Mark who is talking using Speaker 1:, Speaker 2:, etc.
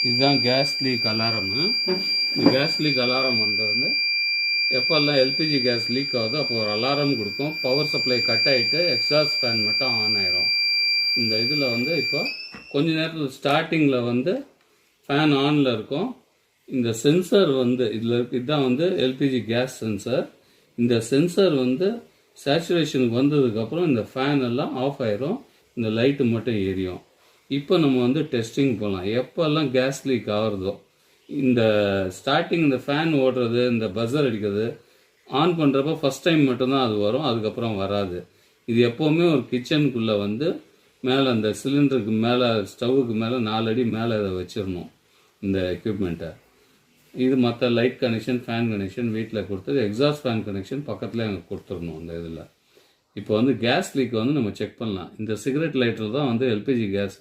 Speaker 1: இதுதான் gas leak அலாரமு. இந்த gas leak alarm வந்து எப்போல்லாம் எல்பிஜி கேஸ் லீக் ஆகுதோ அப்போ ஒரு அலாரம் கொடுக்கும். பவர் சப்ளை கட் ஆகிட்டு எக்ஸாஸ்ட் ஃபேன் மட்டும் ஆன் ஆயிரும். இந்த இதில் வந்து இப்போ கொஞ்ச நேரத்தில் ஸ்டார்டிங்கில் வந்து ஃபேன் ஆனில் இருக்கும். இந்த சென்சர் வந்து இதில் இதுதான் வந்து எல்பிஜி கேஸ் சென்சர். இந்த சென்சர் வந்து சேச்சுரேஷனுக்கு வந்ததுக்கப்புறம் இந்த ஃபேன் எல்லாம் ஆஃப் ஆயிரும், இந்த லைட்டு மட்டும் எரியும். இப்போ நம்ம வந்து டெஸ்டிங் போகலாம். எப்போல்லாம் கேஸ் லீக் ஆகுறதோ இந்த ஸ்டார்டிங் இந்த ஃபேன் ஓடுறது, இந்த பஸர் அடிக்கிறது ஆன் பண்ணுறப்ப ஃபஸ்ட் டைம் மட்டும்தான் அது வரும், அதுக்கப்புறம் வராது. இது எப்போவுமே ஒரு கிச்சனுக்குள்ளே வந்து மேலே அந்த சிலிண்டருக்கு மேலே ஸ்டவ்வுக்கு மேலே 4 அடி மேலே இதை வச்சிடணும் இந்த எக்யூப்மெண்ட்டை. இது மற்ற லைட் கனெக்ஷன், ஃபேன் கனெக்ஷன் வீட்டில் கொடுத்தது, எக்ஸாஸ்ட் ஃபேன் கனெக்ஷன் பக்கத்தில் அங்கே கொடுத்துடணும். இந்த இதில் இப்போ வந்து கேஸ் லீக் வந்து நம்ம செக் பண்ணலாம். இந்த சிகரெட் லைட்டர் தான் வந்து எல்பிஜி கேஸ்